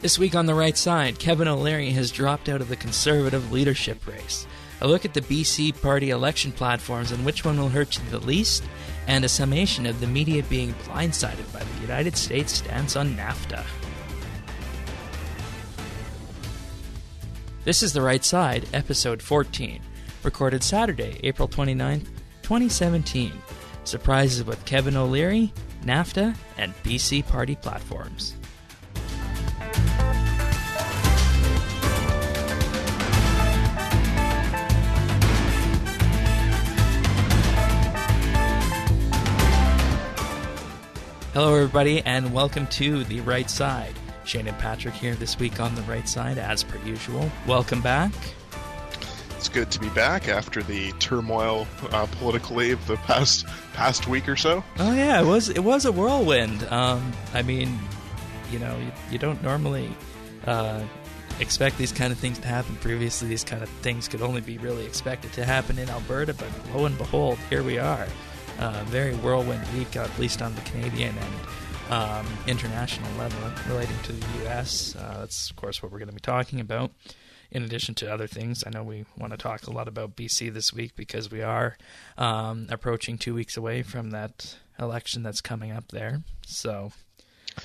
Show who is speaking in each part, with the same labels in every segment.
Speaker 1: This week on The Right Side, Kevin O'Leary has dropped out of the Conservative leadership race. A look at the BC party election platforms and which one will hurt you the least, and a summation of the media being blindsided by the United States stance on NAFTA. This is The Right Side, episode 14, recorded Saturday, April 29th, 2017. Surprises with Kevin O'Leary, NAFTA, and BC party platforms. Hello everybody, and welcome to The Right Side. Shane and Patrick here this week on The Right Side, as per usual. Welcome back.
Speaker 2: It's good to be back after the turmoil politically of the past week or so.
Speaker 1: Oh yeah, it was a whirlwind. I mean, you know, you don't normally expect these kind of things to happen. Previously, these kind of things could only be really expected to happen in Alberta, but lo and behold, here we are. Very whirlwind week, at least on the Canadian and international level relating to the U.S. That's, of course, what we're going to be talking about, in addition to other things. I know we want to talk a lot about BC this week because we are approaching 2 weeks away from that election that's coming up there.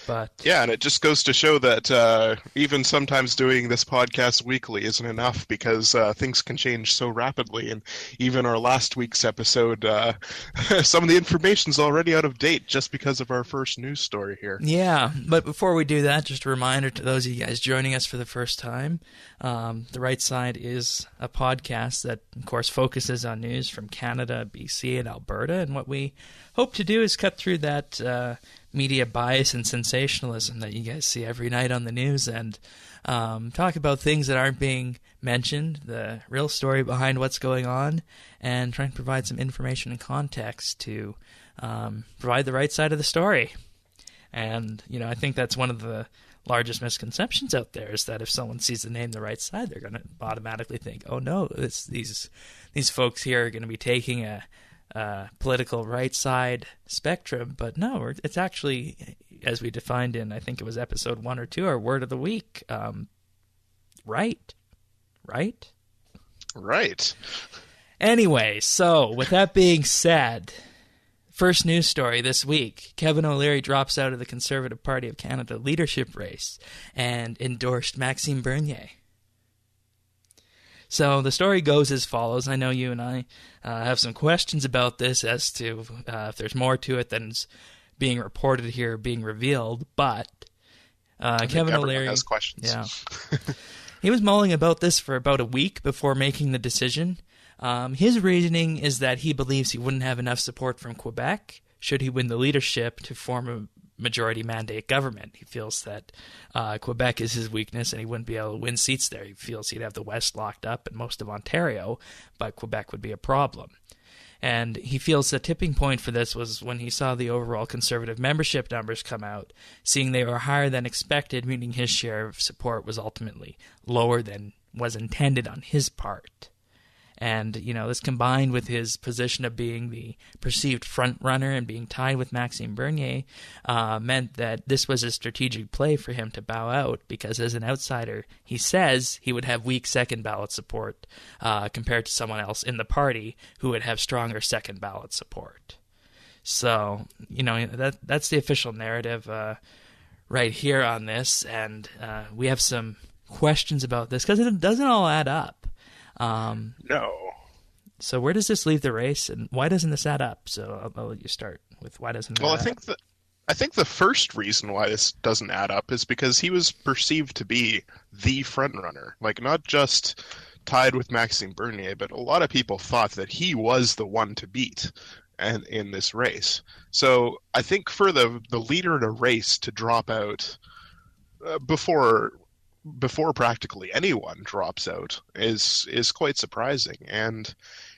Speaker 1: But
Speaker 2: yeah, and it just goes to show that even sometimes doing this podcast weekly isn't enough because things can change so rapidly. And even our last week's episode, some of the information's already out of date just because of our first news story here.
Speaker 1: Yeah, but before we do that, just a reminder to those of you guys joining us for the first time, The Right Side is a podcast that, of course, focuses on news from Canada, BC, and Alberta. And what we hope to do is cut through that media bias and sensationalism that you guys see every night on the news and talk about things that aren't being mentioned, the real story behind what's going on, and try and provide some information and context to provide the right side of the story. And, you know, I think that's one of the largest misconceptions out there is that if someone sees the name The Right Side, they're going to automatically think, oh no, these folks here are going to be taking a political right side spectrum, but no, it's actually, as we defined in, I think it was episode 1 or 2, our word of the week, right. Anyway, so with that being said, first news story this week, Kevin O'Leary drops out of the Conservative Party of Canada leadership race and endorsed Maxime Bernier. So the story goes as follows. I know you and I have some questions about this as to if there's more to it than is being reported here, being revealed. But Kevin O'Leary
Speaker 2: has questions.
Speaker 1: Yeah, he was mulling about this for about a week before making the decision. His reasoning is that he believes he wouldn't have enough support from Quebec should he win the leadership to form a majority mandate government. He feels that Quebec is his weakness and he wouldn't be able to win seats there. He feels he'd have the West locked up and most of Ontario, but Quebec would be a problem. And he feels the tipping point for this was when he saw the overall Conservative membership numbers come out, seeing they were higher than expected, meaning his share of support was ultimately lower than was intended on his part. And, you know, this combined with his position of being the perceived front runner and being tied with Maxime Bernier meant that this was a strategic play for him to bow out because as an outsider, he says he would have weak second ballot support compared to someone else in the party who would have stronger second ballot support. So, you know, that's the official narrative right here on this. And we have some questions about this because it doesn't all add up.
Speaker 2: No.
Speaker 1: So where does this leave the race, and why doesn't this add up? So I'll let you start with why doesn't it add up?
Speaker 2: I think the first reason why this doesn't add up is because he was perceived to be the front runner, like not just tied with Maxime Bernier, but a lot of people thought that he was the one to beat and in this race. So I think for the leader in a race to drop out before practically anyone drops out is quite surprising, and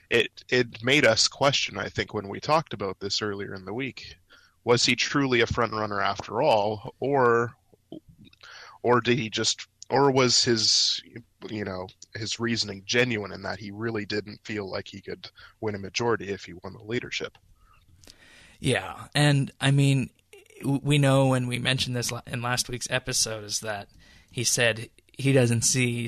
Speaker 2: it made us question, I think, when we talked about this earlier in the week, was he truly a front runner after all, or did he just, or was his reasoning genuine in that he really didn't feel like he could win a majority if he won the leadership?
Speaker 1: Yeah, and I mean, we know, and we mentioned this in last week's episode, is that he said he doesn't see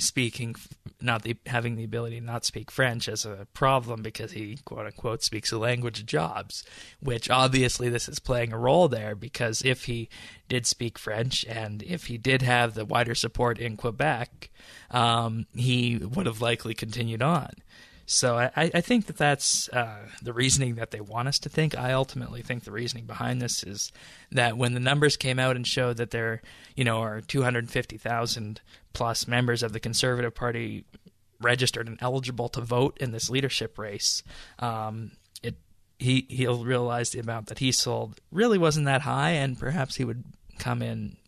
Speaker 1: having the ability to not speak French as a problem because he, quote unquote, speaks the language of jobs, which obviously this is playing a role there, because if he did speak French and if he did have the wider support in Quebec, he would have likely continued on. So I think that's the reasoning that they want us to think. I ultimately think the reasoning behind this is that when the numbers came out and showed that there, are 250,000 plus members of the Conservative Party registered and eligible to vote in this leadership race, he'll realize the amount that he sold really wasn't that high, and perhaps he would come in,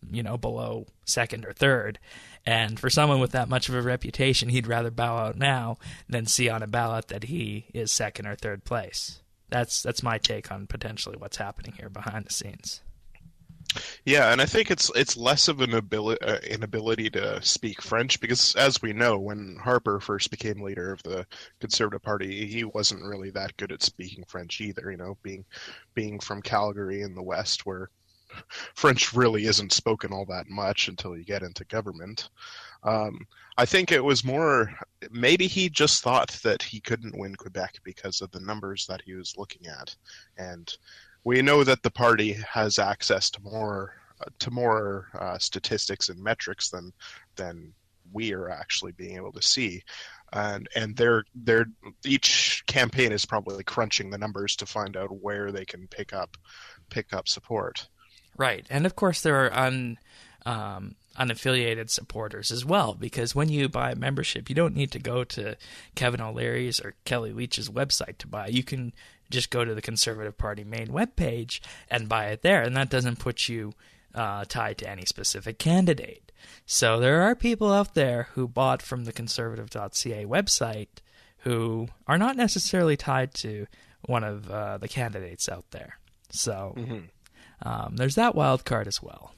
Speaker 1: below second or third. And for someone with that much of a reputation, he'd rather bow out now than see on a ballot that he is second or third place. That's my take on potentially what's happening here behind the scenes.
Speaker 2: Yeah, and I think it's less of an inability to speak French, because as we know, when Harper first became leader of the Conservative Party, he wasn't really that good at speaking French either. Being from Calgary in the West, where French really isn't spoken all that much until you get into government. I think it was more, maybe he just thought that he couldn't win Quebec because of the numbers that he was looking at. And we know that the party has access to more statistics and metrics than we are actually being able to see. And they're each campaign is probably crunching the numbers to find out where they can pick up support.
Speaker 1: Right. And of course there are unaffiliated supporters as well, because when you buy a membership, you don't need to go to Kevin O'Leary's or Kelly Leach's website to buy. You can just go to the Conservative Party main webpage and buy it there, and that doesn't put you tied to any specific candidate. So there are people out there who bought from the conservative.ca website who are not necessarily tied to one of the candidates out there. So there's that wild card as well.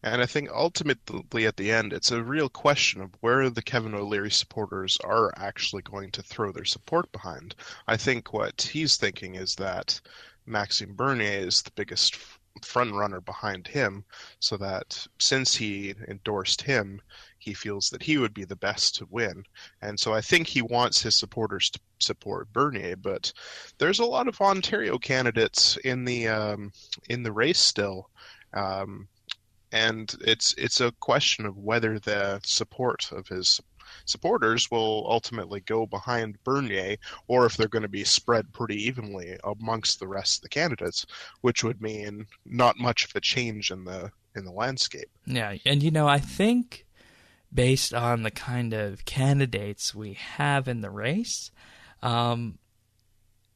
Speaker 2: And I think ultimately at the end, it's a real question of where the Kevin O'Leary supporters are actually going to throw their support behind. I think what he's thinking is that Maxime Bernier is the biggest front runner behind him, so that since he endorsed him, he feels that he would be the best to win. And so I think he wants his supporters to support Bernier, but there's a lot of Ontario candidates in the race still. And it's a question of whether the support of his supporters will ultimately go behind Bernier, or if they're going to be spread pretty evenly amongst the rest of the candidates, which would mean not much of a change in the landscape.
Speaker 1: Yeah, and I think based on the kind of candidates we have in the race,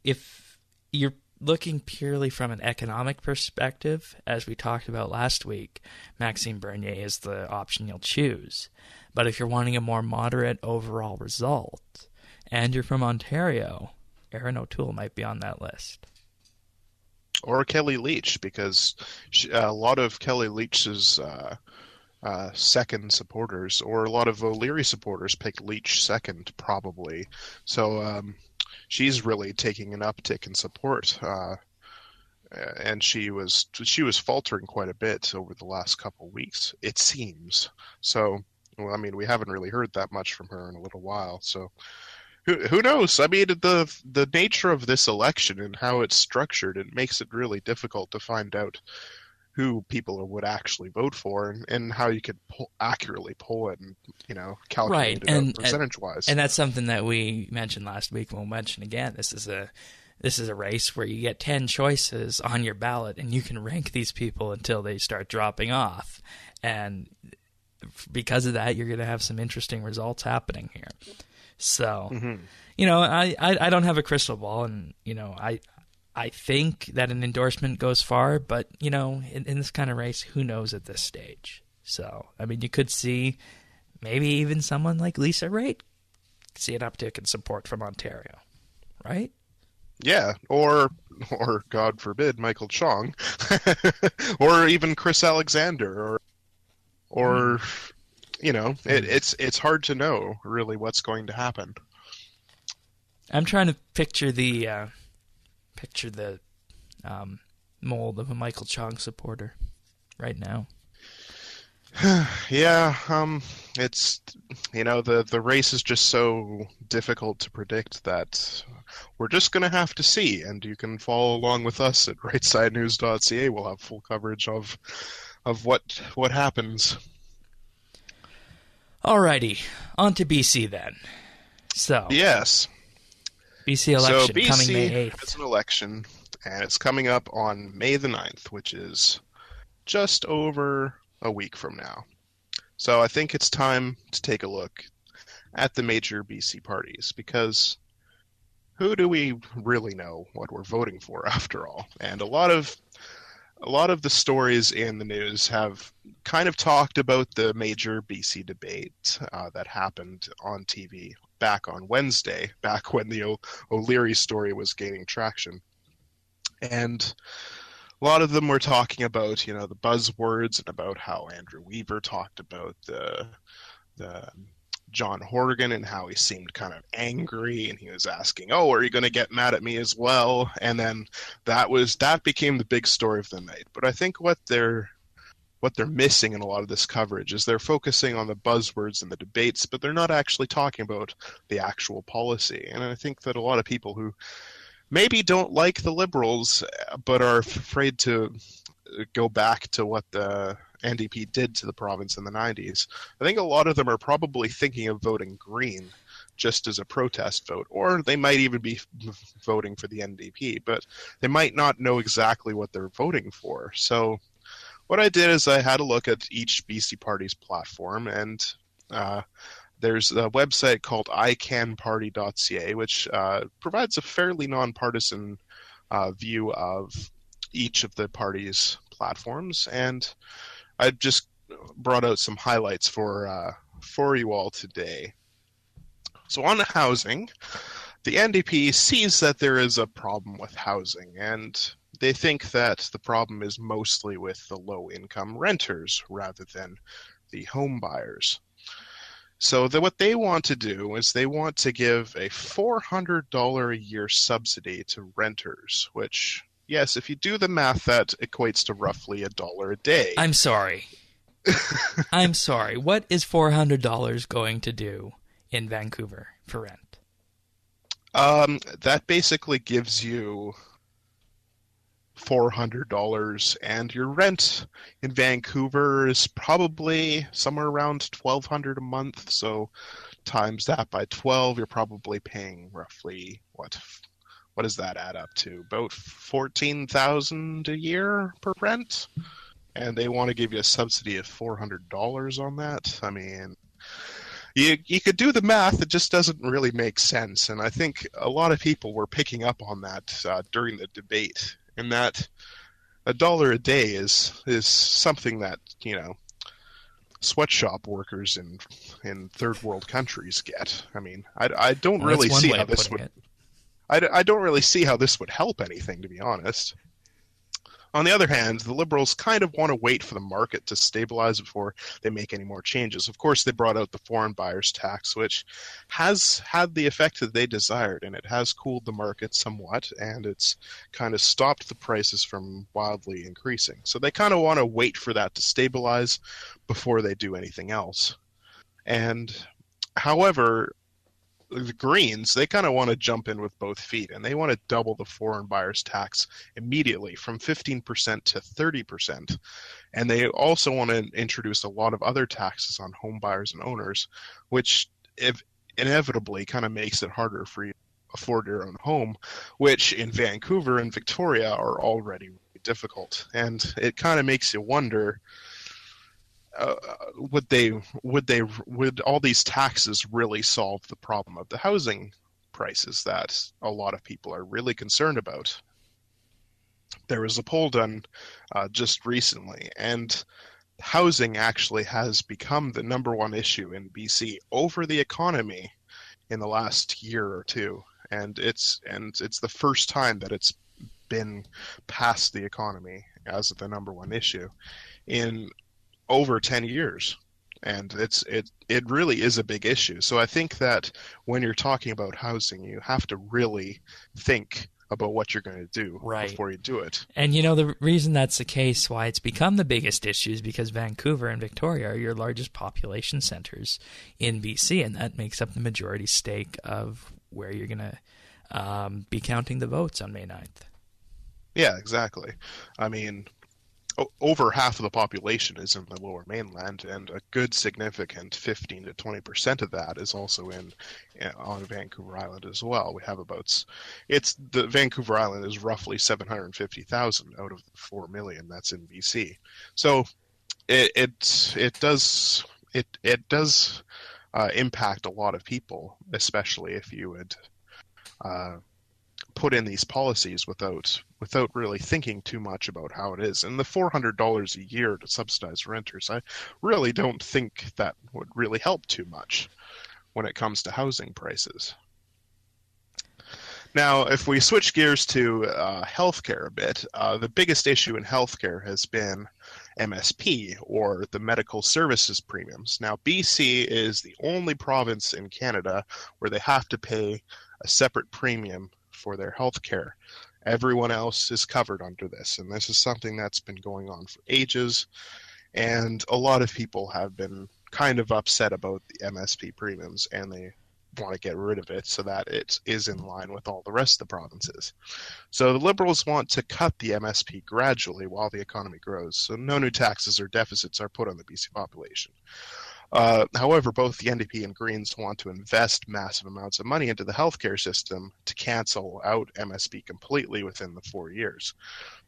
Speaker 1: if you're looking purely from an economic perspective, as we talked about last week, Maxime Bernier is the option you'll choose. But if you're wanting a more moderate overall result, and you're from Ontario, Erin O'Toole might be on that list.
Speaker 2: Or Kelly Leach, because a lot of Kelly Leach's second supporters, or a lot of O'Leary supporters, pick Leach second, probably. So she's really taking an uptick in support, and she was faltering quite a bit over the last couple of weeks, it seems. So, well, I mean, we haven't really heard that much from her in a little while. So, who knows? I mean, the nature of this election and how it's structured, it makes it really difficult to find out who people would actually vote for, and how you could accurately poll it and calculate it out percentage-wise.
Speaker 1: And that's something that we mentioned last week, and we'll mention again. This is a race where you get 10 choices on your ballot, and you can rank these people until they start dropping off. And because of that, you're going to have some interesting results happening here. So, I don't have a crystal ball, and I think that an endorsement goes far, but, in this kind of race, who knows at this stage? So, I mean, you could see maybe even someone like Lisa Raitt see an uptick in support from Ontario, right?
Speaker 2: Yeah, or God forbid, Michael Chong, or even Chris Alexander, or it's hard to know really what's going to happen.
Speaker 1: I'm trying to picture the mold of a Michael Chong supporter right now.
Speaker 2: Yeah, it's the race is just so difficult to predict that we're just gonna have to see, and you can follow along with us at rightside.news.ca. We'll have full coverage of what happens.
Speaker 1: Alrighty, on to BC then. So,
Speaker 2: Yes.
Speaker 1: BC
Speaker 2: So
Speaker 1: election coming
Speaker 2: BC
Speaker 1: May
Speaker 2: has
Speaker 1: 8th.
Speaker 2: an election, and it's coming up on May the 9th, which is just over a week from now. So I think it's time to take a look at the major BC parties, because who do we really know what we're voting for after all? And a lot of the stories in the news have kind of talked about the major BC debate that happened on TV back on Wednesday, back when the O'Leary story was gaining traction. And a lot of them were talking about, the buzzwords and about how Andrew Weaver talked about the John Horgan and how he seemed kind of angry, and he was asking, "Oh, are you going to get mad at me as well?" And then that became the big story of the night. But I think what they're missing in a lot of this coverage is they're focusing on the buzzwords and the debates, but they're not actually talking about the actual policy. And I think that a lot of people who maybe don't like the Liberals but are afraid to go back to what the NDP did to the province in the 90s. I think a lot of them are probably thinking of voting Green just as a protest vote, or they might even be voting for the NDP, but they might not know exactly what they're voting for. So what I did is I had a look at each BC party's platform, and there's a website called icanparty.ca, which provides a fairly nonpartisan view of each of the party's platforms, and I just brought out some highlights for you all today. So on housing, the NDP sees that there is a problem with housing, and they think that the problem is mostly with the low-income renters rather than the home buyers. So what they want to do is they want to give a $400 a year subsidy to renters, which, yes, if you do the math, that equates to roughly $1 a day.
Speaker 1: I'm sorry. I'm sorry. What is $400 going to do in Vancouver for rent?
Speaker 2: That basically gives you $400, and your rent in Vancouver is probably somewhere around $1,200 a month. So times that by 12, you're probably paying roughly what does that add up to? About $14,000 a year per rent, and they want to give you a subsidy of $400 on that. I mean, you could do the math; it just doesn't really make sense. And I think a lot of people were picking up on that during the debate, and that $1 a day is something that sweatshop workers in third world countries get. I mean, I don't
Speaker 1: Well,
Speaker 2: really
Speaker 1: that's one
Speaker 2: see
Speaker 1: way
Speaker 2: how
Speaker 1: of
Speaker 2: this
Speaker 1: putting
Speaker 2: would.
Speaker 1: it.
Speaker 2: I don't really see how this would help anything, to be honest. On the other hand, the Liberals kind of want to wait for the market to stabilize before they make any more changes. Of course, they brought out the foreign buyers tax, which has had the effect that they desired, and it has cooled the market somewhat, and it's kind of stopped the prices from wildly increasing. So they kind of want to wait for that to stabilize before they do anything else. And however, the Greens, they kind of want to jump in with both feet, and they want to double the foreign buyers tax immediately from 15% to 30%. And they also want to introduce a lot of other taxes on home buyers and owners, which inevitably kind of makes it harder for you to afford your own home, which in Vancouver and Victoria are already really difficult. And it kind of makes you wonder, would all these taxes really solve the problem of the housing prices that a lot of people are really concerned about? There was a poll done just recently, and housing actually has become the number one issue in BC over the economy in the last year or two, and it's the first time that it's been past the economy as the number one issue in over 10 years, and it really is a big issue. So I think that when you're talking about housing, you have to really think about what you're going to do
Speaker 1: Right.
Speaker 2: before you do it.
Speaker 1: And the reason that's the case, why it's become the biggest issue, is because Vancouver and Victoria are your largest population centers in BC, and that makes up the majority stake of where you're going to be counting the votes on May 9th.
Speaker 2: Yeah, exactly. I mean, over half of the population is in the Lower Mainland, and a good significant 15 to 20% of that is also on Vancouver Island as well. We have the Vancouver Island is roughly 750,000 out of the 4 million that's in BC. So it does impact a lot of people, especially if you would put in these policies without really thinking too much about how it is. And the $400 a year to subsidize renters, I really don't think that would really help too much when it comes to housing prices. Now, if we switch gears to healthcare a bit, the biggest issue in healthcare has been MSP, or the medical services premiums. Now, BC is the only province in Canada where they have to pay a separate premium for their health care. Everyone else is covered under this, and this is something that's been going on for ages, and a lot of people have been kind of upset about the MSP premiums, and they want to get rid of it so that it is in line with all the rest of the provinces. So the Liberals want to cut the MSP gradually while the economy grows, so no new taxes or deficits are put on the BC population. However, both the NDP and Greens want to invest massive amounts of money into the healthcare system to cancel out MSP completely within the 4 years.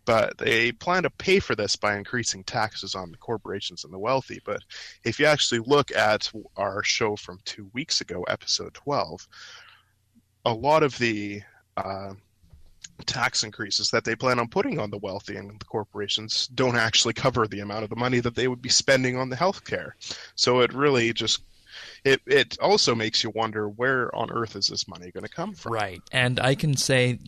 Speaker 2: But they plan to pay for this by increasing taxes on the corporations and the wealthy. But if you actually look at our show from 2 weeks ago, episode 12, a lot of the tax increases that they plan on putting on the wealthy and the corporations don't actually cover the amount of the money that they would be spending on the healthcare. So it really just it also makes you wonder, where on earth is this money going to come from?
Speaker 1: Right. And I can say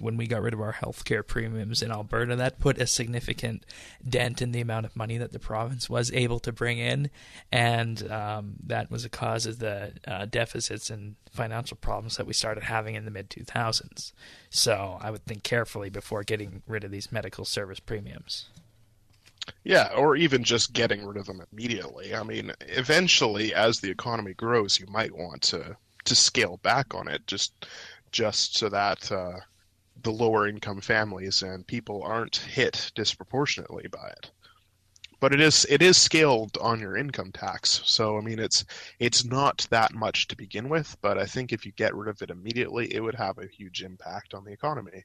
Speaker 1: when we got rid of our healthcare premiums in Alberta, that put a significant dent in the amount of money that the province was able to bring in. And that was a cause of the deficits and financial problems that we started having in the mid-2000s. So I would think carefully before getting rid of these medical service premiums.
Speaker 2: Yeah, or even just getting rid of them immediately. I mean, eventually, as the economy grows, you might want to scale back on it, just so that the lower income families and people aren't hit disproportionately by it. But it is scaled on your income tax, so I mean it's not that much to begin with. But I think if you get rid of it immediately, it would have a huge impact on the economy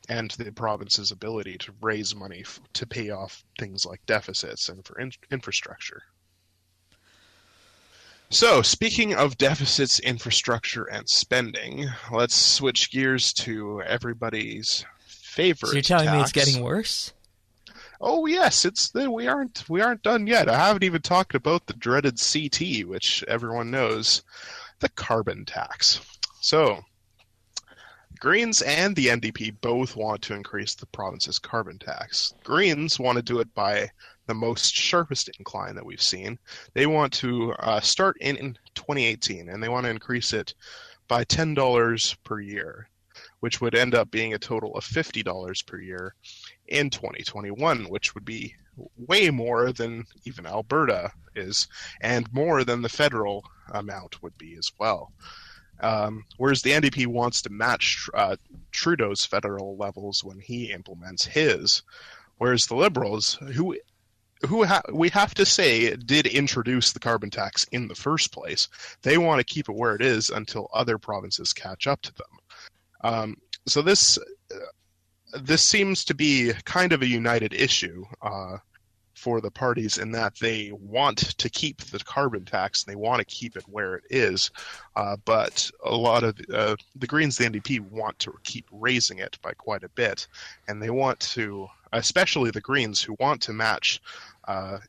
Speaker 2: and the province's ability to raise money to pay off things like deficits and for infrastructure. So, speaking of deficits, infrastructure, and spending, let's switch gears to everybody's favorite.
Speaker 1: So you're telling me it's
Speaker 2: tax.
Speaker 1: getting worse?
Speaker 2: Oh yes, we aren't done yet. I haven't even talked about the dreaded CT, which everyone knows, the carbon tax. So, Greens and the NDP both want to increase the province's carbon tax. Greens want to do it by the most sharpest incline that we've seen. They want to start in 2018, and they want to increase it by $10 per year, which would end up being a total of $50 per year in 2021, which would be way more than even Alberta is, and more than the federal amount would be as well. Whereas the NDP wants to match Trudeau's federal levels when he implements his, whereas the Liberals, who we have to say did introduce the carbon tax in the first place, they want to keep it where it is until other provinces catch up to them. So this seems to be kind of a united issue for the parties, in that they want to keep the carbon tax and they want to keep it where it is, but a lot of the Greens, the NDP, want to keep raising it by quite a bit, and they want to, especially the Greens, who want to match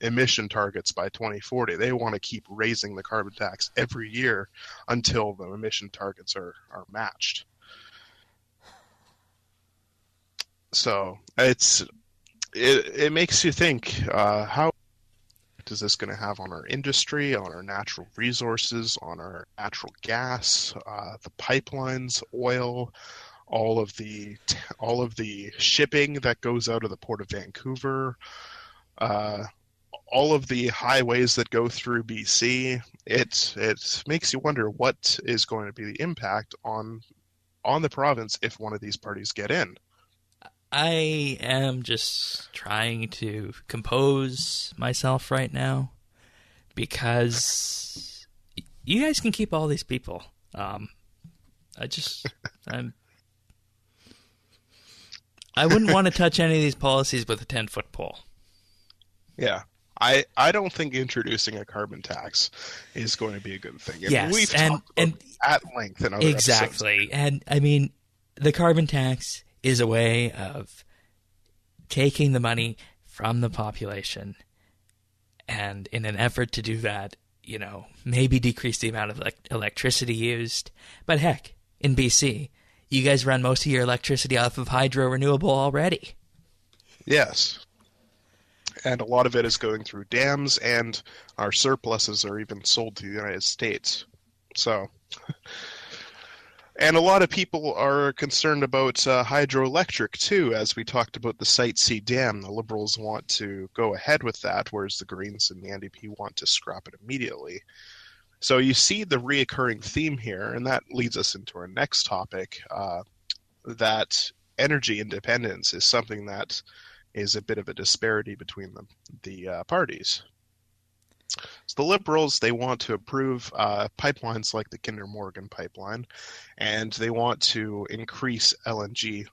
Speaker 2: emission targets by 2040. They want to keep raising the carbon tax every year until the emission targets are matched. So it makes you think, how is this going to have on our industry, on our natural resources, on our natural gas, the pipelines, oil, all of the shipping that goes out of the port of Vancouver, uh, all of the highways that go through BC. It makes you wonder what is going to be the impact on the province if one of these parties get in.
Speaker 1: I am just trying to compose myself right now because you guys can keep all these people. I wouldn't want to touch any of these policies with a 10-foot pole.
Speaker 2: Yeah. I don't think introducing a carbon tax is going to be a good thing. And
Speaker 1: yes,
Speaker 2: we've talked about it at length in other
Speaker 1: exactly.
Speaker 2: episodes.
Speaker 1: And I mean, the carbon tax is a way of taking the money from the population, and in an effort to do that, maybe decrease the amount of electricity used. But heck, in BC, you guys run most of your electricity off of hydro renewable already.
Speaker 2: Yes. And a lot of it is going through dams, and our surpluses are even sold to the United States. So, and a lot of people are concerned about hydroelectric too, as we talked about the Site C Dam. The Liberals want to go ahead with that, whereas the Greens and the NDP want to scrap it immediately. So you see the reoccurring theme here, and that leads us into our next topic, that energy independence is something that is a bit of a disparity between the parties. So the Liberals, they want to approve pipelines like the Kinder Morgan pipeline, and they want to increase LNG,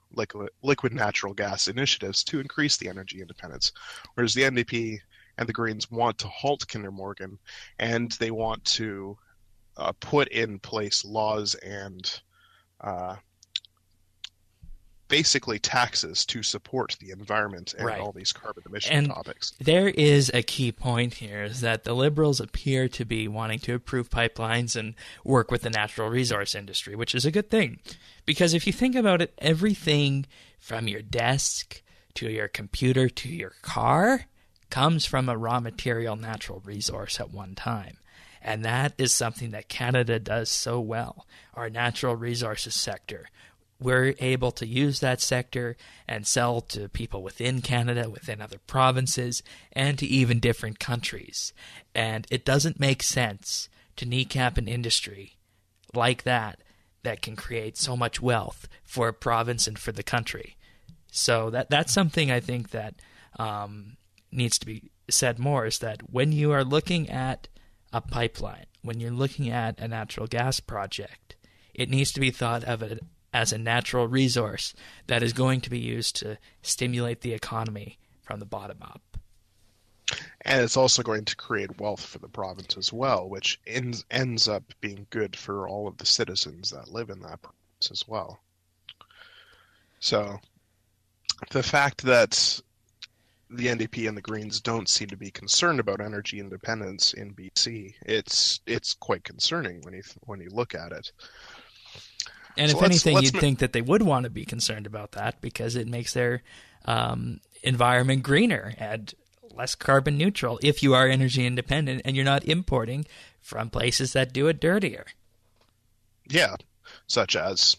Speaker 2: liquid natural gas initiatives, to increase the energy independence, whereas the NDP and the Greens want to halt Kinder Morgan, and they want to put in place laws and basically taxes to support the environment and all these carbon emission topics.
Speaker 1: There is a key point here, is that the Liberals appear to be wanting to approve pipelines and work with the natural resource industry, which is a good thing. Because if you think about it, everything from your desk to your computer to your car comes from a raw material natural resource at one time. And that is something that Canada does so well, our natural resources sector. We're able to use that sector and sell to people within Canada, within other provinces, and to even different countries. And it doesn't make sense to kneecap an industry like that can create so much wealth for a province and for the country. So that's something I think that needs to be said more, is that when you are looking at a pipeline, when you're looking at a natural gas project, it needs to be thought of it as a natural resource that is going to be used to stimulate the economy from the bottom up.
Speaker 2: And it's also going to create wealth for the province as well, which ends up being good for all of the citizens that live in that province as well. So the fact that the NDP and the Greens don't seem to be concerned about energy independence in BC, it's quite concerning when you look at it.
Speaker 1: And so if anything, you'd think that they would want to be concerned about that, because it makes their environment greener and less carbon neutral if you are energy independent and you're not importing from places that do it dirtier.
Speaker 2: Yeah, such as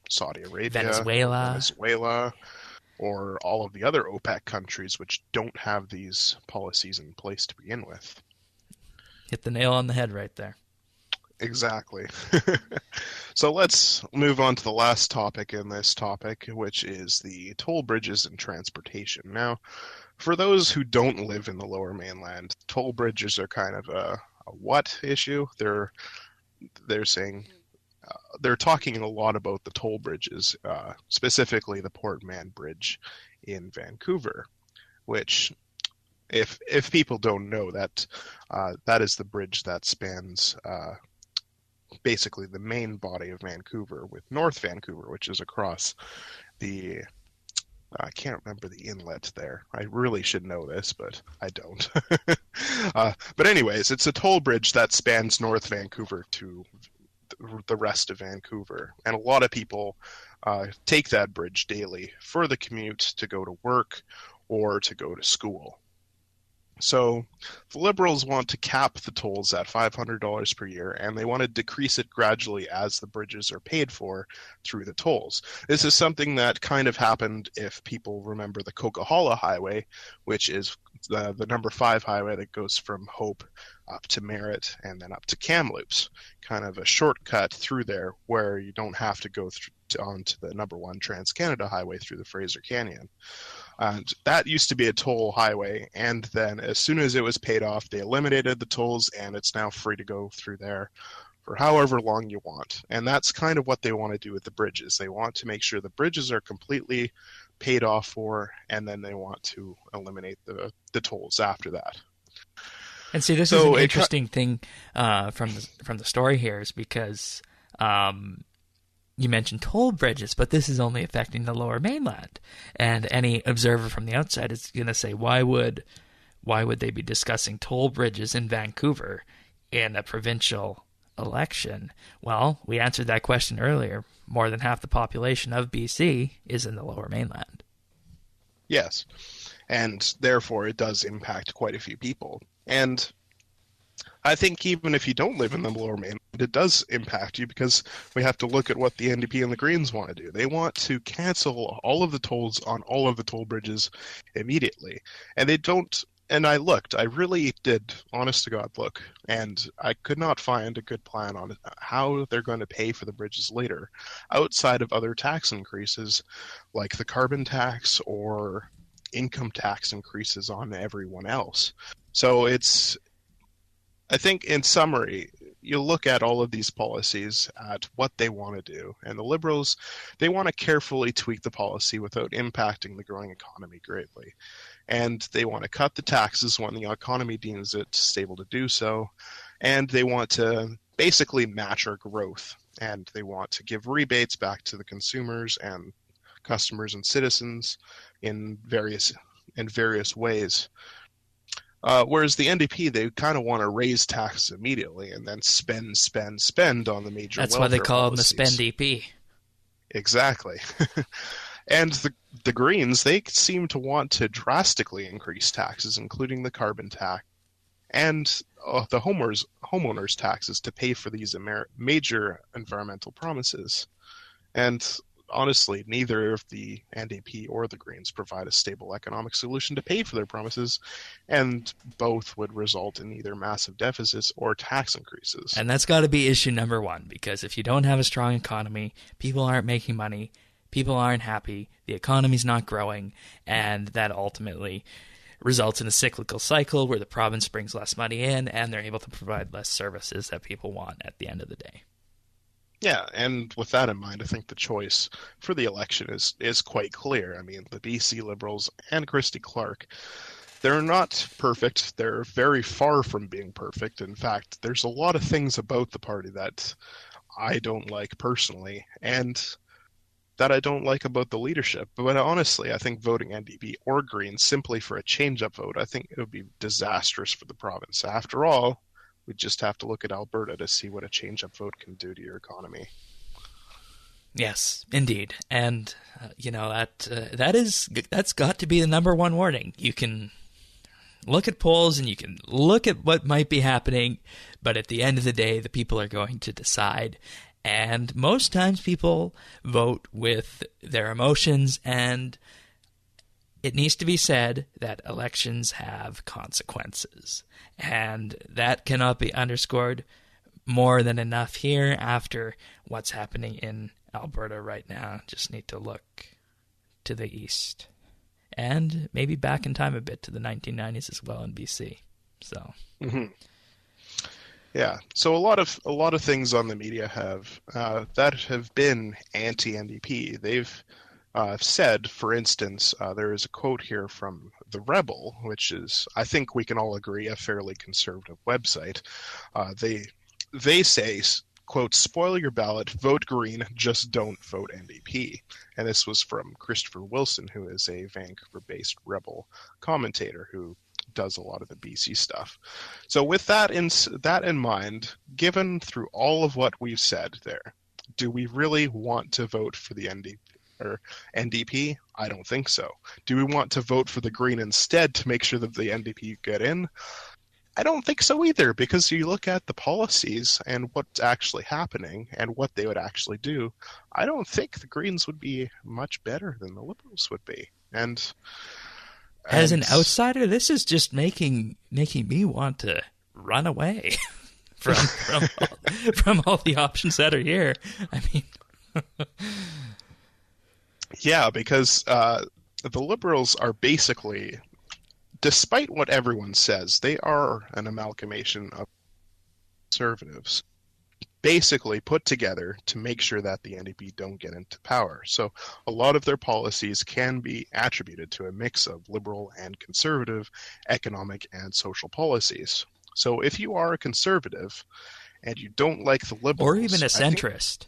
Speaker 2: Saudi Arabia, Venezuela, or all of the other OPEC countries which don't have these policies in place to begin with.
Speaker 1: Hit the nail on the head right there.
Speaker 2: Exactly. So let's move on to the last topic in this topic, which is the toll bridges and transportation. Now, for those who don't live in the Lower Mainland, toll bridges are kind of a what issue? They're saying they're talking a lot about the toll bridges, specifically the Port Mann Bridge in Vancouver, which, if people don't know, that is the bridge that spans basically the main body of Vancouver with North Vancouver, which is across the I can't remember the inlet there. I really should know this, but I don't. But anyways, it's a toll bridge that spans North Vancouver to the rest of Vancouver. And a lot of people take that bridge daily for the commute to go to work or to go to school. So the Liberals want to cap the tolls at $500 per year, and they want to decrease it gradually as the bridges are paid for through the tolls. This is something that kind of happened, if people remember, the Coquihalla Highway, which is the number 5 highway that goes from Hope up to Merritt and then up to Kamloops, kind of a shortcut through there where you don't have to go onto the number 1 Trans-Canada Highway through the Fraser Canyon. And that used to be a toll highway, and then as soon as it was paid off, they eliminated the tolls, and it's now free to go through there for however long you want. And that's kind of what they want to do with the bridges. They want to make sure the bridges are completely paid off for, and then they want to eliminate the tolls after that.
Speaker 1: And see, this is an interesting thing from the story here, is because you mentioned toll bridges, but this is only affecting the Lower Mainland. And any observer from the outside is going to say, why would they be discussing toll bridges in Vancouver in a provincial election? Well, we answered that question earlier. More than half the population of BC is in the Lower Mainland.
Speaker 2: Yes, and therefore it does impact quite a few people. And I think even if you don't live in the Lower Mainland, it does impact you, because we have to look at what the NDP and the Greens want to do. They want to cancel all of the tolls on all of the toll bridges immediately. And they don't, and I really did, honest to God, look, and I could not find a good plan on how they're going to pay for the bridges later, outside of other tax increases like the carbon tax or income tax increases on everyone else. So I think in summary, you look at all of these policies, at what they want to do, and the Liberals, they want to carefully tweak the policy without impacting the growing economy greatly. And they want to cut the taxes when the economy deems it stable to do so, and they want to basically match our growth, and they want to give rebates back to the consumers and customers and citizens in various ways. Whereas the NDP, they kind of want to raise taxes immediately and then spend on the major welfare policies.
Speaker 1: That's why they call them the SpendDP.
Speaker 2: Exactly. And the Greens, they seem to want to drastically increase taxes, including the carbon tax and the homeowners taxes, to pay for these major environmental promises. And honestly, neither of the NDP or the Greens provide a stable economic solution to pay for their promises, and both would result in either massive deficits or tax increases.
Speaker 1: And that's got to be issue number 1, because if you don't have a strong economy, people aren't making money, people aren't happy, the economy's not growing, and that ultimately results in a cyclical cycle where the province brings less money in and they're able to provide less services that people want at the end of the day.
Speaker 2: Yeah, and with that in mind, I think the choice for the election is quite clear. I mean, the BC Liberals and Christy Clark, they're not perfect. They're very far from being perfect. In fact, there's a lot of things about the party that I don't like personally, and that I don't like about the leadership. But honestly, I think voting NDP or Green simply for a change-up vote, I think it would be disastrous for the province. After all, we just have to look at Alberta to see what a change-up vote can do to your economy.
Speaker 1: Yes, indeed. And, that's got to be the number 1 warning. You can look at polls and you can look at what might be happening, but at the end of the day, the people are going to decide. And most times people vote with their emotions, and it needs to be said that elections have consequences, and that cannot be underscored more than enough here after what's happening in Alberta right now. Just need to look to the east, and maybe back in time a bit to the 1990s as well in BC. So,
Speaker 2: yeah. So a lot of things on the media have been anti-NDP. They've said, for instance, there is a quote here from The Rebel, which is, I think we can all agree, a fairly conservative website. They say, quote, "Spoil your ballot, vote Green, just don't vote NDP." And this was from Christopher Wilson, who is a Vancouver-based Rebel commentator who does a lot of the BC stuff. So with that in mind, given through all of what we've said there, do we really want to vote for the or NDP? I don't think so. Do we want to vote for the Green instead to make sure that the NDP get in? I don't think so either, because you look at the policies and what's actually happening and what they would actually do. I don't think the Greens would be much better than the Liberals would be. And
Speaker 1: as an outsider, this is just making me want to run away from all the options that are here. I mean,
Speaker 2: yeah, because the Liberals are basically, despite what everyone says, they are an amalgamation of conservatives basically put together to make sure that the NDP don't get into power. So a lot of their policies can be attributed to a mix of liberal and conservative economic and social policies. So if you are a conservative and you don't like the Liberals...
Speaker 1: Or even a centrist.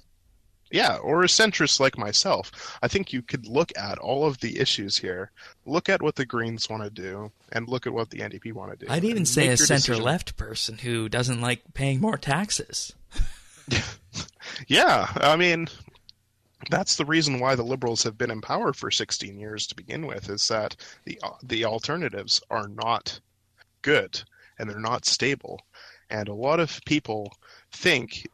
Speaker 2: Or a centrist like myself. I think you could look at all of the issues here, look at what the Greens want to do, and look at what the NDP want to do.
Speaker 1: I'd even say a center-left person who doesn't like paying more taxes.
Speaker 2: Yeah, I mean, that's the reason why the Liberals have been in power for 16 years to begin with, is that the alternatives are not good, and they're not stable. And a lot of people think...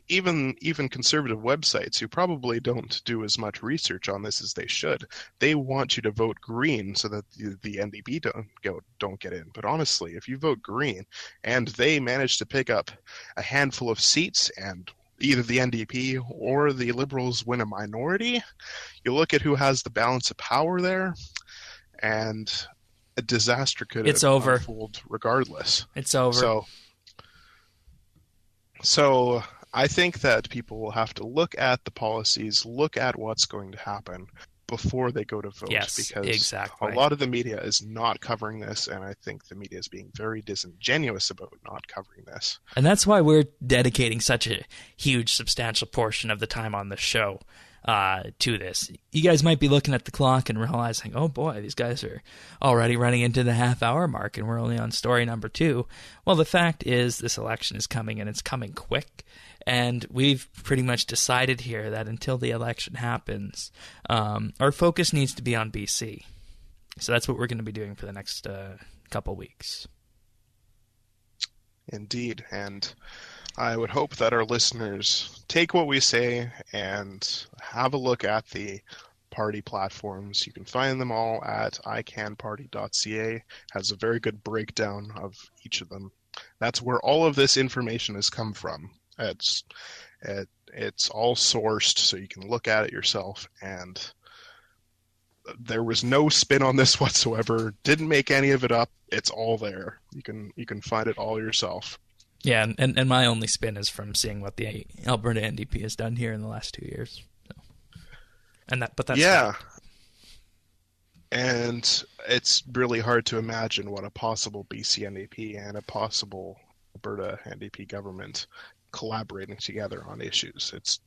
Speaker 2: Even conservative websites who probably don't do as much research on this as they should, they want you to vote Green so that the NDP don't get in. But honestly, if you vote Green and they manage to pick up a handful of seats and either the NDP or the Liberals win a minority, you look at who has the balance of power there, and a disaster could unfold regardless.
Speaker 1: It's over.
Speaker 2: So I think that people will have to look at the policies, look at what's going to happen before they go to vote.
Speaker 1: Yes,
Speaker 2: because
Speaker 1: exactly.
Speaker 2: A lot of the media is not covering this, and I think the media is being very disingenuous about not covering this.
Speaker 1: And that's why we're dedicating such a huge, substantial portion of the time on the show to this. You guys might be looking at the clock and realizing, oh boy, these guys are already running into the half-hour mark and we're only on story number 2. Well, the fact is this election is coming, and it's coming quick. And we've pretty much decided here that until the election happens, our focus needs to be on BC. So that's what we're going to be doing for the next couple weeks.
Speaker 2: Indeed. And I would hope that our listeners take what we say and have a look at the party platforms. You can find them all at icanparty.ca. Has a very good breakdown of each of them. That's where all of this information has come from. It's all sourced, so you can look at it yourself, and there was no spin on this whatsoever. Didn't make any of it up. It's all there. You can find it all yourself.
Speaker 1: Yeah, and my only spin is from seeing what the Alberta NDP has done here in the last 2 years. So. That's
Speaker 2: yeah. And it's really hard to imagine what a possible BC NDP and a possible Alberta NDP government collaborating together on issues. It's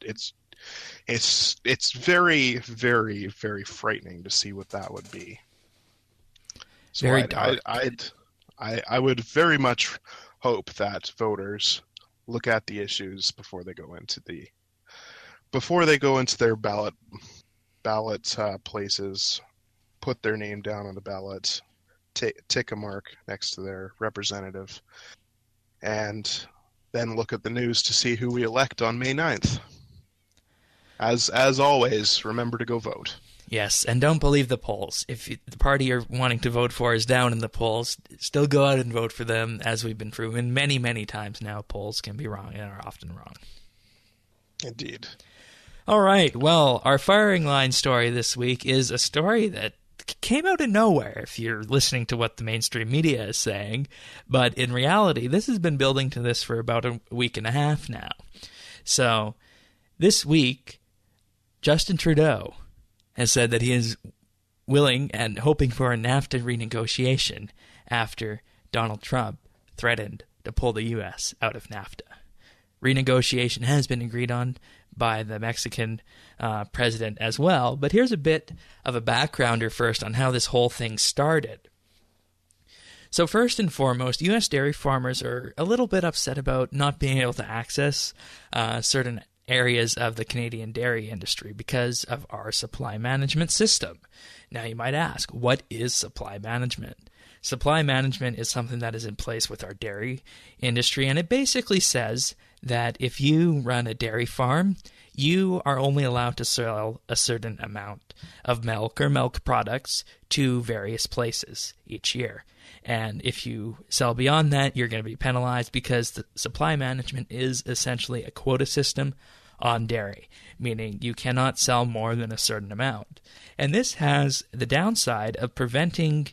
Speaker 2: very, very, very frightening to see what that would be. So
Speaker 1: very dark.
Speaker 2: I would very much hope that voters look at the issues before they go into their ballot places, put their name down on the ballot, tick a mark next to their representative, and then look at the news to see who we elect on May 9th. As always, remember to go vote.
Speaker 1: Yes, and don't believe the polls. If the party you're wanting to vote for is down in the polls, still go out and vote for them. As we've been proven many, many times now, polls can be wrong and are often wrong.
Speaker 2: Indeed.
Speaker 1: All right, well, our firing line story this week is a story that came out of nowhere if you're listening to what the mainstream media is saying, but in reality, this has been building to this for about a week and a half now. So, this week, Justin Trudeau has said that he is willing and hoping for a NAFTA renegotiation after Donald Trump threatened to pull the U.S. out of NAFTA. Renegotiation has been agreed on by the Mexican president as well, but here's a bit of a backgrounder first on how this whole thing started. So first and foremost, U.S. dairy farmers are a little bit upset about not being able to access certain areas of the Canadian dairy industry because of our supply management system. Now you might ask, what is supply management? Supply management is something that is in place with our dairy industry, and it basically says that if you run a dairy farm, you are only allowed to sell a certain amount of milk or milk products to various places each year. And if you sell beyond that, you're going to be penalized because the supply management is essentially a quota system on dairy, meaning you cannot sell more than a certain amount. And this has the downside of preventing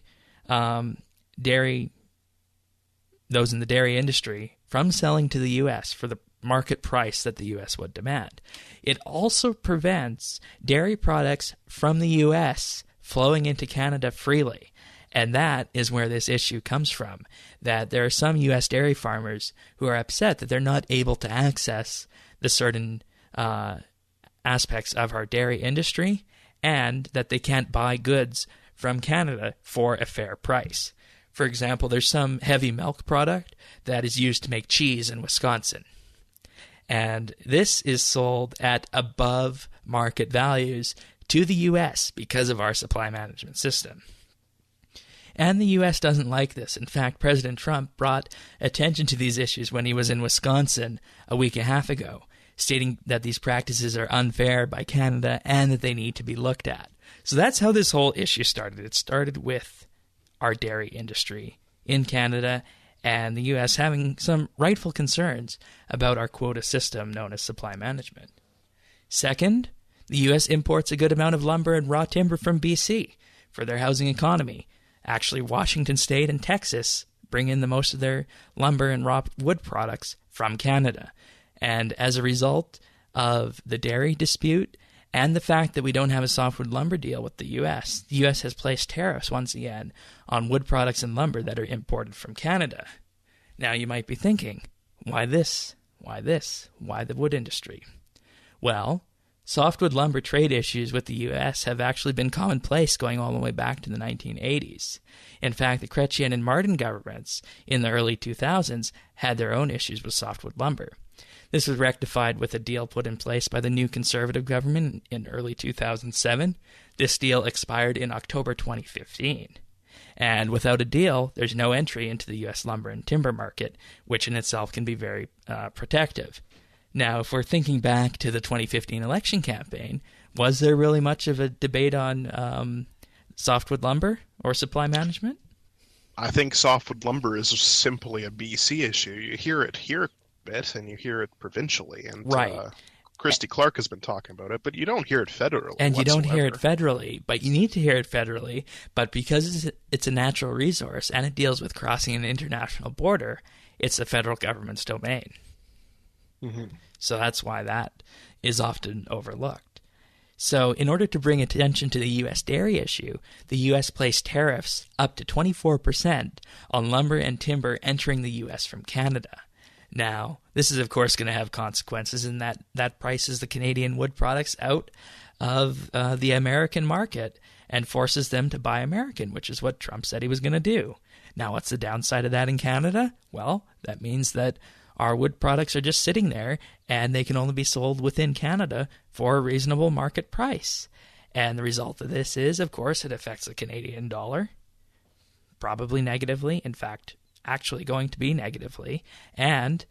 Speaker 1: those in the dairy industry from selling to the U.S. for the market price that the U.S. would demand. It also prevents dairy products from the U.S. flowing into Canada freely. And that is where this issue comes from, that there are some U.S. dairy farmers who are upset that they're not able to access the certain aspects of our dairy industry and that they can't buy goods from Canada for a fair price. For example, there's some heavy milk product that is used to make cheese in Wisconsin. And this is sold at above market values to the U.S. because of our supply management system. And the U.S. doesn't like this. In fact, President Trump brought attention to these issues when he was in Wisconsin a week and a half ago, stating that these practices are unfair by Canada and that they need to be looked at. So that's how this whole issue started. It started with our dairy industry in Canada and the U.S. having some rightful concerns about our quota system known as supply management. Second, the U.S. imports a good amount of lumber and raw timber from B.C. for their housing economy. Actually, Washington State and Texas bring in the most of their lumber and raw wood products from Canada. And as a result of the dairy dispute and the fact that we don't have a softwood lumber deal with the U.S. has placed tariffs once again on wood products and lumber that are imported from Canada. Now you might be thinking, why this? Why this? Why the wood industry? Well, softwood lumber trade issues with the U.S. have actually been commonplace going all the way back to the 1980s. In fact, the Chrétien and Martin governments in the early 2000s had their own issues with softwood lumber. This was rectified with a deal put in place by the new Conservative government in early 2007. This deal expired in October 2015. And without a deal, there's no entry into the U.S. lumber and timber market, which in itself can be very protective. Now, if we're thinking back to the 2015 election campaign, was there really much of a debate on softwood lumber or supply management?
Speaker 2: I think softwood lumber is simply a BC issue. You hear it here a bit, and you hear it provincially. And
Speaker 1: right.
Speaker 2: Christy Clark has been talking about it, but you don't hear it federally.
Speaker 1: And you
Speaker 2: whatsoever.
Speaker 1: don't hear it federally, but you need to hear it federally. But because it's a natural resource and it deals with crossing an international border, it's the federal government's domain. Mm-hmm. So that's why that is often overlooked. So in order to bring attention to the U.S. dairy issue, the U.S. placed tariffs up to 24% on lumber and timber entering the U.S. from Canada. Now, this is, of course, going to have consequences in that prices the Canadian wood products out of the American market and forces them to buy American, which is what Trump said he was going to do. Now, what's the downside of that in Canada? Well, that means that our wood products are just sitting there, and they can only be sold within Canada for a reasonable market price. And the result of this is, of course, it affects the Canadian dollar, probably negatively. In fact, actually going to be negatively. And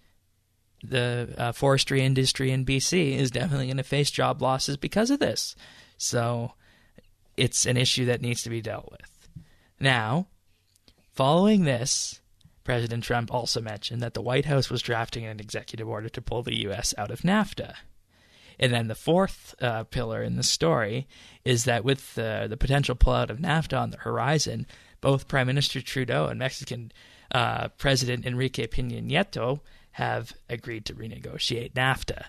Speaker 1: the forestry industry in BC is definitely going to face job losses because of this. So it's an issue that needs to be dealt with. Now, following this, President Trump also mentioned that the White House was drafting an executive order to pull the U.S. out of NAFTA. And then the fourth pillar in the story is that with the potential pullout of NAFTA on the horizon, both Prime Minister Trudeau and Mexican President Enrique Peña Nieto have agreed to renegotiate NAFTA.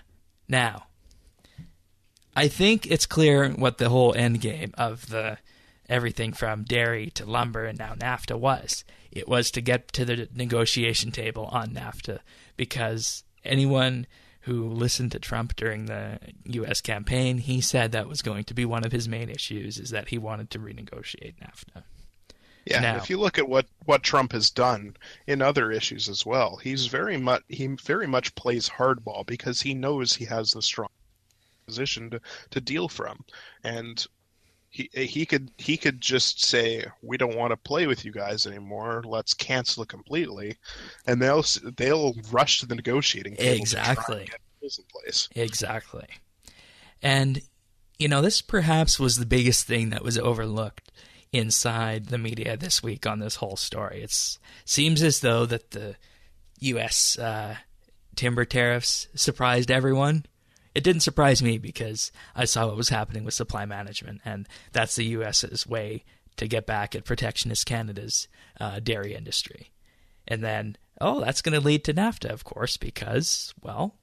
Speaker 1: Now, I think it's clear what the whole end game of the everything from dairy to lumber and now NAFTA was. It was to get to the negotiation table on NAFTA, because anyone who listened to Trump during the U.S. campaign, he said that was going to be one of his main issues, is that he wanted to renegotiate NAFTA.
Speaker 2: Yeah, and
Speaker 1: Now,
Speaker 2: if you look at what Trump has done in other issues as well, he very much plays hardball because he knows he has the strong position to deal from, and he could just say we don't want to play with you guys anymore. Let's cancel it completely, and they'll rush to the negotiating table to try and
Speaker 1: exactly,
Speaker 2: get deals in place.
Speaker 1: exactly. And, this perhaps was the biggest thing that was overlooked inside the media this week on this whole story. It seems as though that the U.S. Timber tariffs surprised everyone. It didn't surprise me because I saw what was happening with supply management, and that's the U.S.'s way to get back at protectionist Canada's dairy industry. And then, that's going to lead to NAFTA, of course, because, well,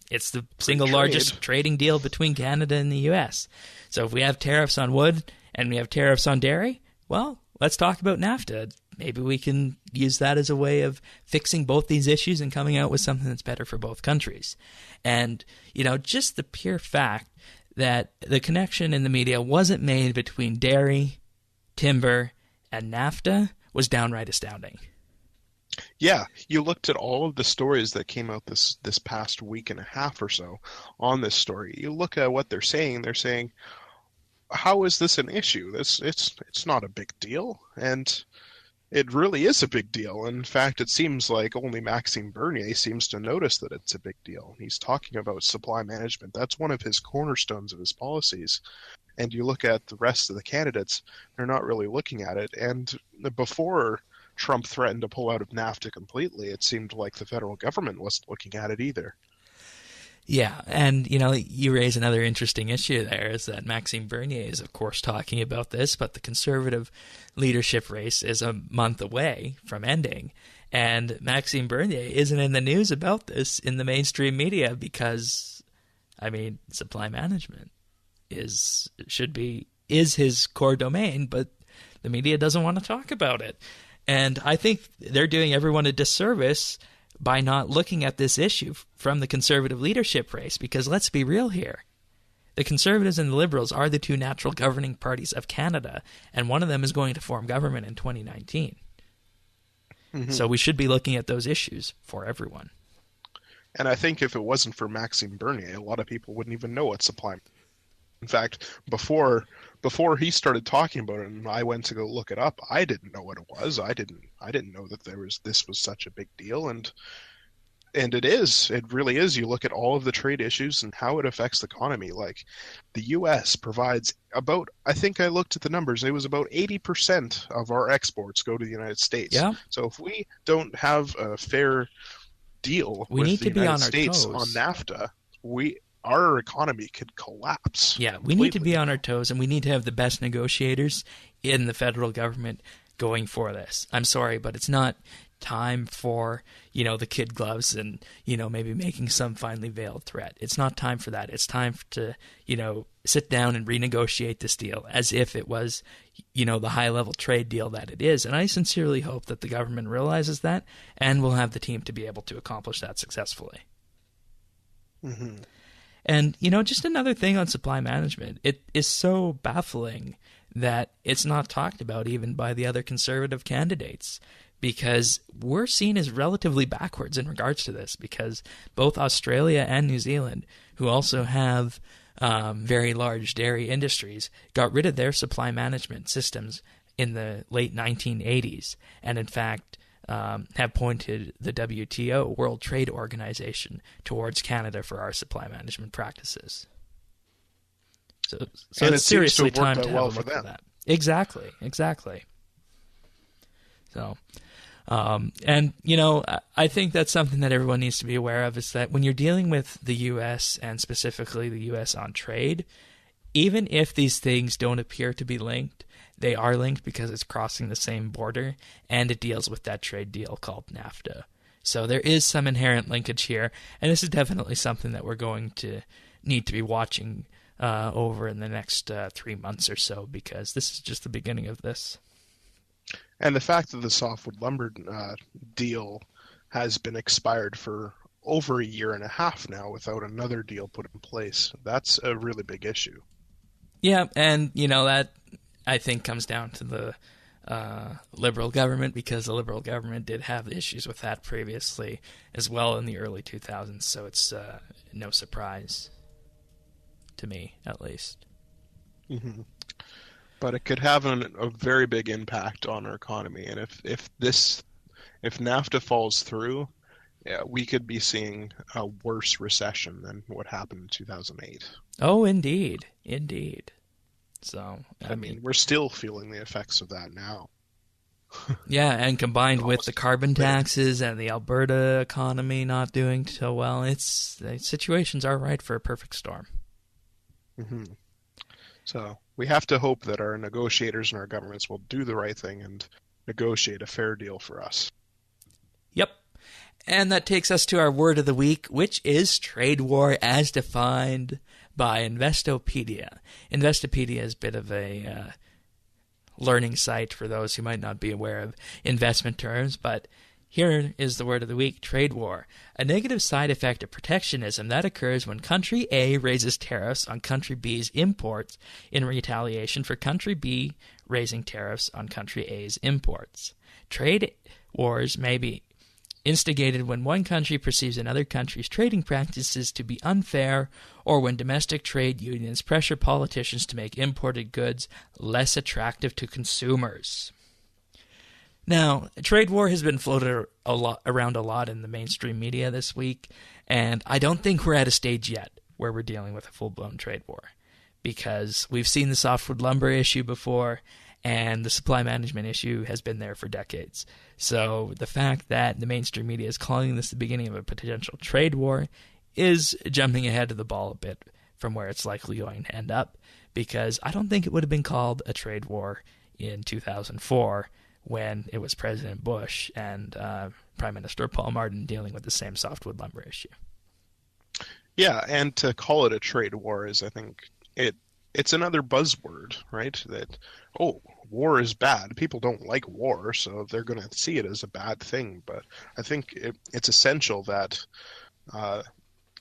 Speaker 1: it's the single largest trading deal between Canada and the U.S. So if we have tariffs on wood and we have tariffs on dairy, well, let's talk about NAFTA. Maybe we can use that as a way of fixing both these issues and coming out with something that's better for both countries. And, just the pure fact that the connection in the media wasn't made between dairy, timber, and NAFTA was downright astounding.
Speaker 2: Yeah, you looked at all of the stories that came out this past week and a half or so on this story. You look at what they're saying. They're saying, "How is this an issue? It's not a big deal." And it really is a big deal. In fact, it seems like only Maxime Bernier seems to notice that it's a big deal. He's talking about supply management. That's one of his cornerstones of his policies. And you look at the rest of the candidates, they're not really looking at it. And before Trump threatened to pull out of NAFTA completely, it seemed like the federal government wasn't looking at it either.
Speaker 1: Yeah, and you raise another interesting issue there is that Maxime Bernier is, of course, talking about this, but the Conservative leadership race is a month away from ending, and Maxime Bernier isn't in the news about this in the mainstream media because, supply management is his core domain, but the media doesn't want to talk about it. And I think they're doing everyone a disservice by not looking at this issue from the Conservative leadership race, because let's be real here. The Conservatives and the Liberals are the two natural governing parties of Canada, and one of them is going to form government in 2019. Mm-hmm. So we should be looking at those issues for everyone.
Speaker 2: And I think if it wasn't for Maxime Bernier, a lot of people wouldn't even know what supply. In fact, before he started talking about it, and I went to go look it up, I didn't know what it was. I didn't know that this was such a big deal, and it is. It really is. You look at all of the trade issues and how it affects the economy. Like, the U.S. provides about, I think I looked at the numbers, it was about 80% of our exports go to the United States.
Speaker 1: Yeah.
Speaker 2: So if we don't have a fair deal with the United States on NAFTA, our economy could collapse.
Speaker 1: Yeah, we need to be on our toes, and we need to have the best negotiators in the federal government going for this. I'm sorry, but it's not time for, the kid gloves and, maybe making some finely veiled threat. It's not time for that. It's time to, sit down and renegotiate this deal as if it was, the high-level trade deal that it is. And I sincerely hope that the government realizes that and will have the team to be able to accomplish that successfully.
Speaker 2: Mm-hmm.
Speaker 1: And, just another thing on supply management, it is so baffling that it's not talked about even by the other Conservative candidates, because we're seen as relatively backwards in regards to this, because both Australia and New Zealand, who also have very large dairy industries, got rid of their supply management systems in the late 1980s, and in fact have pointed the WTO, World Trade Organization, towards Canada for our supply management practices. So it's seriously time to have a look at that. Exactly. So, and I think that's something that everyone needs to be aware of, is that when you're dealing with the U.S. and specifically the U.S. on trade, even if these things don't appear to be linked, they are linked because it's crossing the same border, and it deals with that trade deal called NAFTA. So there is some inherent linkage here, and this is definitely something that we're going to need to be watching over in the next 3 months or so, because this is just the beginning of this.
Speaker 2: And the fact that the softwood lumber deal has been expired for over a year and a half now without another deal put in place, that's a really big issue.
Speaker 1: Yeah, and that I think comes down to the Liberal government, because the Liberal government did have issues with that previously as well in the early 2000s, so it's no surprise to me, at least.
Speaker 2: Mm-hmm. But it could have a very big impact on our economy, and if NAFTA falls through, yeah, we could be seeing a worse recession than what happened in 2008.
Speaker 1: Oh, indeed. So,
Speaker 2: I mean, we're still feeling the effects of that now.
Speaker 1: Yeah, and combined with the carbon taxes and the Alberta economy not doing so well, the situations are right for a perfect storm.
Speaker 2: Mm-hmm. So we have to hope that our negotiators and our governments will do the right thing and negotiate a fair deal for us.
Speaker 1: Yep. And that takes us to our word of the week, which is trade war as defined by Investopedia. Investopedia is a bit of a learning site for those who might not be aware of investment terms, but here is the word of the week: trade war, a negative side effect of protectionism that occurs when country A raises tariffs on country B's imports in retaliation for country B raising tariffs on country A's imports. Trade wars may be instigated when one country perceives another country's trading practices to be unfair, or when domestic trade unions pressure politicians to make imported goods less attractive to consumers. Now, trade war has been floated around a lot in the mainstream media this week, and I don't think we're at a stage yet where we're dealing with a full-blown trade war, because we've seen the softwood lumber issue before, and the supply management issue has been there for decades. So the fact that the mainstream media is calling this the beginning of a potential trade war is jumping ahead of the ball a bit from where it's likely going to end up, because I don't think it would have been called a trade war in 2004 when it was President Bush and Prime Minister Paul Martin dealing with the same softwood lumber issue.
Speaker 2: Yeah, and to call it a trade war is, I think, it's another buzzword, right? That, war is bad. People don't like war, so they're going to see it as a bad thing. But I think it's essential that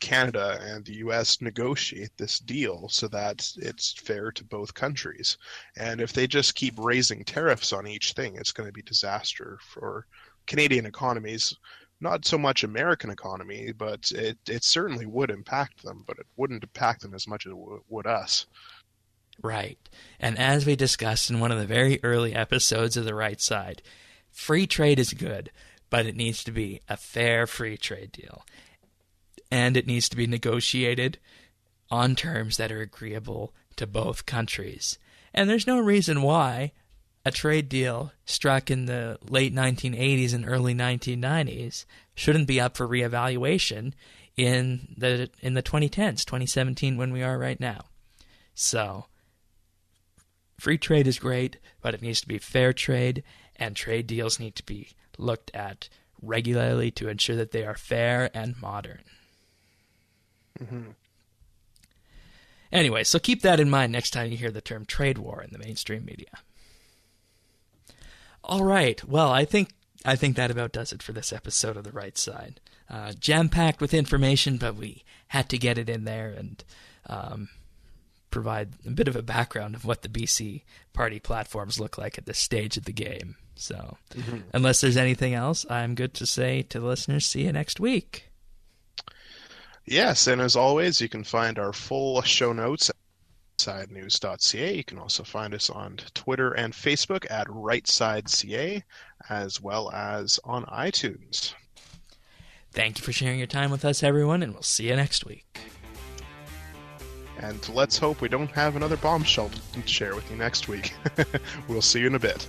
Speaker 2: Canada and the U.S. negotiate this deal so that it's fair to both countries. And if they just keep raising tariffs on each thing, it's going to be disaster for Canadian economies. Not so much American economy, but it certainly would impact them, but it wouldn't impact them as much as it would us.
Speaker 1: Right. And as we discussed in one of the very early episodes of The Right Side, free trade is good, but it needs to be a fair free trade deal. And it needs to be negotiated on terms that are agreeable to both countries. And there's no reason why a trade deal struck in the late 1980s and early 1990s shouldn't be up for reevaluation in the 2010s, 2017, when we are right now. So free trade is great, but it needs to be fair trade, and trade deals need to be looked at regularly to ensure that they are fair and modern.
Speaker 2: Mm-hmm.
Speaker 1: Anyway, so keep that in mind next time you hear the term trade war in the mainstream media. All right, well, I think that about does it for this episode of The Right Side. Jam-packed with information, but we had to get it in there and provide a bit of a background of what the BC party platforms look like at this stage of the game. So, Unless there's anything else, I'm good to say to the listeners, see you next week.
Speaker 2: Yes, and as always, you can find our full show notes at rightsidenews.ca. You can also find us on Twitter and Facebook at rightsideca, as well as on iTunes.
Speaker 1: Thank you for sharing your time with us, everyone, and we'll see you next week.
Speaker 2: And let's hope we don't have another bombshell to share with you next week. We'll see you in a bit.